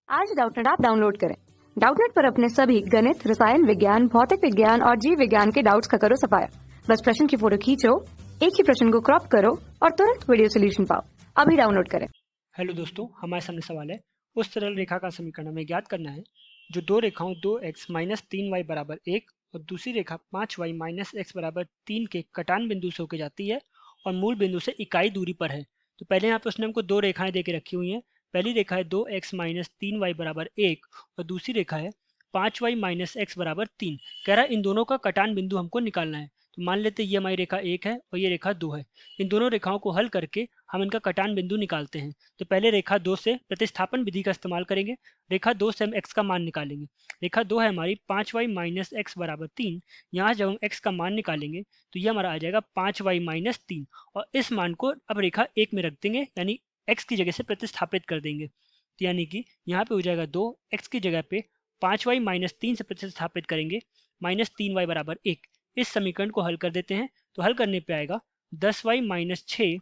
आज Doubtnut app download करें। Doubtnut पर अपने सभी गणित, रसायन विज्ञान, भौतिक विज्ञान और जीव विज्ञान के डाउट्स का करो सफाया। बस प्रश्न की फोटो खींचो, एक ही प्रश्न को क्रॉप करो और तुरंत वीडियो सोल्यूशन पाओ। अभी डाउनलोड करें। हेलो दोस्तों, हमारे सामने सवाल है। उस सरल रेखा का समीकरण हमें ज्ञात करना है जो दो रेखाओं 2x माइनस 3y बराबर 1 और दूसरी रेखा 5y माइनस x बराबर 3 के कटान बिंदु से होकर जाती है और मूल बिंदु से इकाई दूरी पर है। तो पहले यहाँ पे उसने हमको दो रेखाएं देके रखी हुई हैं। पहली रेखा है 2x माइनस 3y बराबर 1 और दूसरी रेखा है 5y माइनस x बराबर 3। कह रहा है इन दोनों का कटान बिंदु हमको निकालना है। तो मान लेते हैं ये हमारी रेखा 1 है और ये रेखा 2 है। इन दोनों रेखाओं को हल करके हम इनका कटान बिंदु निकालते हैं। तो पहले रेखा 2 से प्रतिस्थापन विधि का इस्तेमाल करेंगे। रेखा 2 से हम x का मान निकालेंगे। रेखा 2 है हमारी 5y माइनस एक्स बराबर 3। यहाँ जब हम x का मान निकालेंगे तो ये हमारा आ जाएगा 5y माइनस 3 और इस मान को अब रेखा 1 में रख देंगे, यानी x की जगह से प्रतिस्थापित कर देंगे। तो यानी कि यहाँ पे हो जाएगा 2, x की जगह पे 5y माइनस 3 से प्रतिस्थापित करेंगे, माइनस 3y बराबर 1। इस समीकरण को हल कर देते हैं। तो हल करने पे आएगा 10y माइनस 6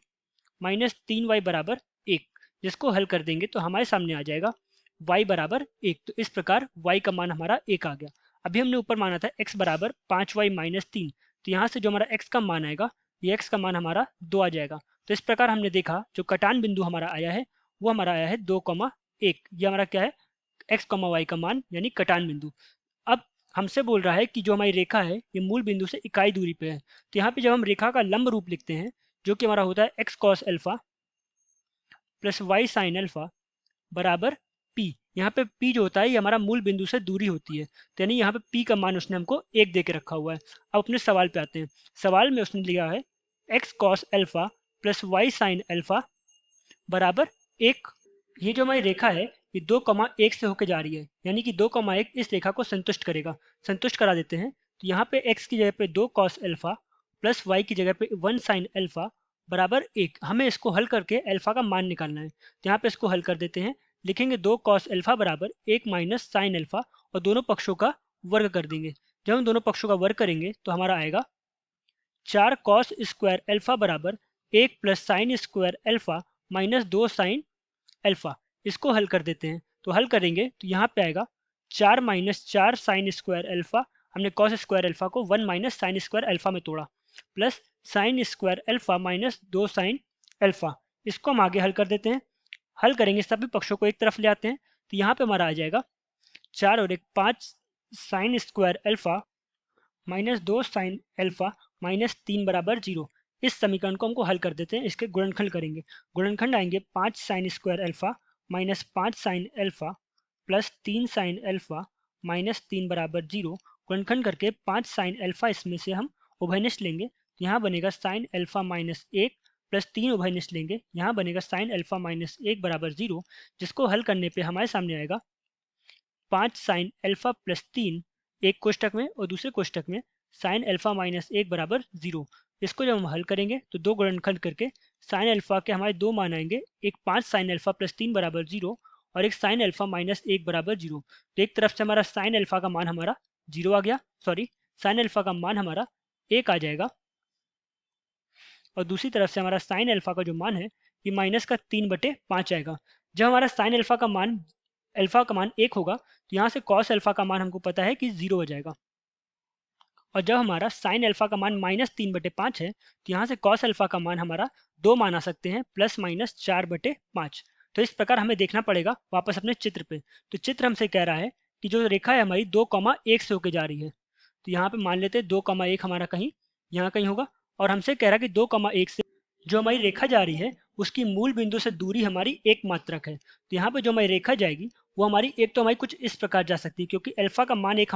माइनस 3y बराबर 1। जिसको हल कर देंगे तो हमारे सामने आ जाएगा y बराबर 1। तो इस प्रकार y का मान हमारा 1 आ गया। अभी हमने ऊपर माना था x बराबर 5y माइनस 3। तो यहाँ से जो हमारा x का मान आएगा, ये x का मान हमारा 2 आ जाएगा। तो इस प्रकार हमने देखा जो कटान बिंदु हमारा आया है वो हमारा आया है 2,1। ये हमारा क्या है, x, y का मान यानी कटान बिंदु। अब हमसे बोल रहा है कि जो हमारी रेखा है ये मूल बिंदु से इकाई दूरी पे है। तो यहाँ पे जब हम रेखा का लंब रूप लिखते हैं जो कि हमारा होता है x cos alpha plus y sign alpha बराबर p। यहाँ पे p जो होता है ये हमारा मूल बिंदु से दूरी होती है। तो यानी यहाँ पे p का मान उसने हमको 1 दे के रखा हुआ है। अब अपने सवाल पे आते हैं। सवाल में उसने लिया है x cos alpha plus y sign alpha बराबर 1। ये जो हमारी रेखा है ये 2,1 से होकर जा रही है, यानी कि 2,1 इस रेखा को संतुष्ट करेगा। संतुष्ट करा देते हैं। तो यहाँ पे x की जगह पे 2 कॉस अल्फा प्लस y की जगह पे 1 साइन अल्फा बराबर 1। हमें इसको हल करके अल्फा का मान निकालना है। तो यहाँ पे इसको हल कर देते हैं। लिखेंगे 2 कॉस अल्फा बराबर 1 माइनस साइन अल्फा और दोनों पक्षों का वर्ग कर देंगे। जब हम दोनों पक्षों का वर्ग करेंगे तो हमारा आएगा 4 कॉस स्क्वायर अल्फा बराबर 1 plus sine square alpha minus 2 sine alpha. इसको हल कर देते हैं। तो हल करेंगे तो यहाँ पे आएगा 4 माइनस 4 साइन स्क्वायर अल्फा। हमने कॉस स्क्वायर अल्फा को 1 माइनस साइन स्क्वायर अल्फा में तोड़ा, plus sine square alpha minus 2 sine alpha. इसको हम आगे हल कर देते हैं। हल करेंगे, सभी पक्षों को एक तरफ ले आते हैं। तो यहाँ पे हमारा आ जाएगा 4 और 1 5 sine square alpha minus 2 sine alpha minus 3 बराबर 0। इस समीकरण को हमको हल कर देते हैं। इसके गुणनखंड करेंगे। गुणनखंड आएंगे 5 sine square alpha minus 5 sine alpha plus 3 sine alpha minus 3 बराबर 0। गुणनखंड करके 5 साइन अल्फा इसमें से हम उभयनिष्ठ लेंगे। यहाँ बनेगा साइन अल्फा माइनस 1 प्लस 3 उभयनिष्ठ लेंगे। यहाँ बनेगा साइन अल्फा माइनस 1 बराबर 0। जिसको हल करने पे हमारे सामने आएगा 5 साइन अल्फा प्लस 3 एक कोष्टक में और दूसरे कोष्टक में साइन अल्फा माइनस 1 बराबर 0। इसको जब हम हल करेंगे तो दो गुणनखंड करके साइन अल्फा के हमारे दो मान आएंगे, एक 5 साइन अल्फा प्लस 3 बराबर 0 और एक साइन अल्फा माइनस 1 बराबर 0। तो एक तरफ से हमारा साइन अल्फा का मान हमारा 0 आ गया, सॉरी साइन अल्फा का मान हमारा 1 आ जाएगा और दूसरी तरफ से हमारा साइन अल्फा का जो मान है ये माइनस का 3/5 आएगा। जब हमारा साइन अल्फा का मान 1 होगा तो यहाँ से कॉस अल्फा का मान हमको पता है कि 0 हो जाएगा। और जब हमारा साइन अल्फा का मान माइनस 3/5 है तो यहाँ से कॉस अल्फा का मान हमारा 2 मान आ सकते हैं, प्लस माइनस 4/5। तो इस प्रकार हमें देखना पड़ेगा वापस अपने चित्र पे। तो चित्र हमसे कह रहा है कि जो रेखा है हमारी 2,1 से होकर जा रही है। तो यहाँ पे मान लेते हैं 2,1 हमारा कहीं यहाँ कहीं होगा और हमसे कह रहा है कि 2,1 से जो हमारी रेखा जा रही है उसकी मूल बिंदु से दूरी हमारी 1 मात्रक है। तो यहाँ पे जो हमारी रेखा जाएगी वो हमारी एक तो हमारी कुछ इस प्रकार जा सकती है, क्योंकि अल्फा का मान एक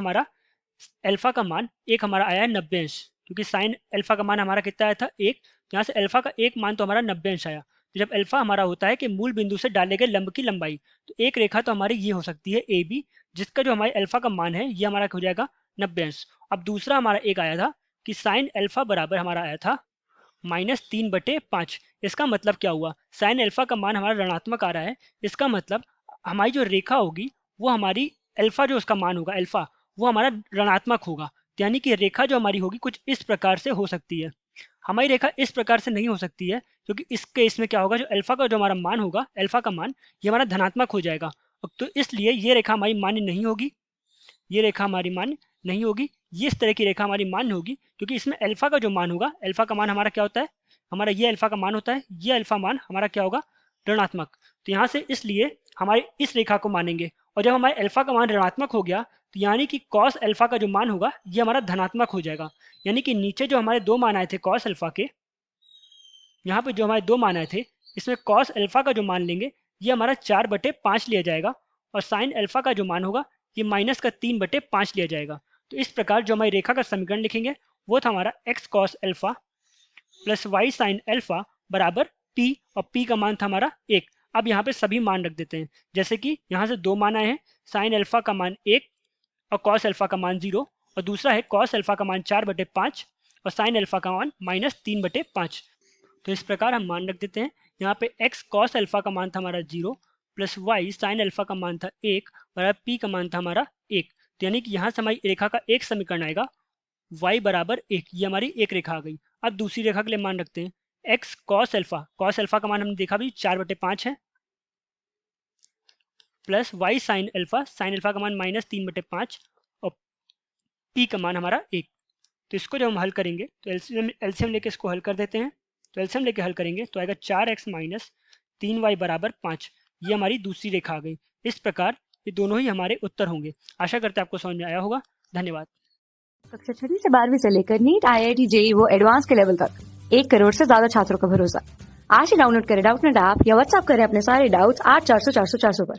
हमारा आया है 90 अंश, क्योंकि साइन अल्फा का मान हमारा कितना आया था 1। तो यहाँ से अल्फा का एक मान तो हमारा 90 अंश आया। तो जब अल्फा हमारा होता है कि मूल बिंदु से डाले गए लंब की लंबाई, तो एक रेखा तो हमारी ये हो सकती है ए बी, जिसका जो हमारे अल्फा का मान है ये हमारा हो जाएगा 90 अंश। अब दूसरा हमारा एक आया था कि साइन अल्फा बराबर हमारा आया था -3/5। इसका मतलब क्या हुआ, साइन अल्फा का मान हमारा ऋणात्मक आ रहा है। इसका मतलब हमारी जो रेखा होगी वो हमारी अल्फा जो उसका मान होगा अल्फा वो हमारा ऋणात्मक होगा। यानी कि रेखा जो हमारी होगी कुछ इस प्रकार से हो सकती है। हमारी रेखा इस प्रकार से नहीं हो सकती है, क्योंकि इस केस में क्या होगा, जो अल्फा का जो हमारा मान होगा अल्फा का मान ये हमारा धनात्मक हो जाएगा। तो इसलिए ये रेखा हमारी मान्य नहीं होगी, ये रेखा हमारी मान्य नहीं होगी। ये इस तरह की रेखा हमारी मान्य होगी क्योंकि इसमें अल्फा का जो मान होगा, अल्फा का मान हमारा क्या होता है, हमारा ये अल्फा का मान होता है, ये अल्फा मान हमारा क्या होगा, ऋणात्मक। तो यहाँ से इसलिए हमारी इस रेखा को मानेंगे, और जब हमारे अल्फा का मान ऋणात्मक हो गया तो यानी कि कॉस अल्फा का जो मान होगा ये हमारा धनात्मक हो जाएगा। यानी कि नीचे जो हमारे दो मान आए थे कॉस अल्फा के, यहाँ पे जो हमारे दो मान आए थे, इसमें कॉस अल्फा का जो मान लेंगे ये हमारा 4/5 लिया जाएगा, और साइन अल्फा का जो मान होगा ये माइनस का 3/5 लिया जाएगा। तो इस प्रकार जो हमारी रेखा का समीकरण लिखेंगे वो था हमारा x cos alpha plus y sine alpha बराबर पी, और पी का मान था हमारा 1। अब यहाँ पे सभी मान रख देते हैं, जैसे कि यहाँ से दो मान आए हैं, साइन अल्फा का मान 1 और कॉस अल्फा का मान 0, और दूसरा है कॉस अल्फा का मान 4/5 और साइन अल्फा का मान -3/5। तो इस प्रकार हम मान रख देते हैं। यहाँ पे x कॉस अल्फा का मान था हमारा 0 प्लस y साइन अल्फा का मान था 1 बराबर p का मान था हमारा 1। तो यानी कि यहाँ से हमारी रेखा का एक समीकरण आएगा y बराबर 1, ये हमारी एक रेखा आ गई। अब दूसरी रेखा के लिए मान रखते हैं x कॉस अल्फा का मान हमने देखा भी 4/5 है, प्लस y साइन अल्फा का मान -3/5 और p का मान हमारा 1। तो इसको जब हम हल करेंगे तो एलसीएम लेके इसको हल कर देते हैं। तो एलसीएम लेके हल करेंगे तो आएगा 4x माइनस 3y बराबर 5। ये हमारी दूसरी रेखा आ गई। इस प्रकार ये दोनों ही हमारे उत्तर होंगे। आशा करते हैं आपको समझ में आया होगा। धन्यवाद। कक्षा 6वीं से 12वीं से लेकर नीट, IIT, JEE वो एडवांस के लेवल तक 1 करोड़ से ज्यादा छात्रों का भरोसा। आज ही डाउनलोड करें डाउटनेट ऐप या व्हाट्सएप करें अपने सारे डाउट्स 8400 400 400 पर।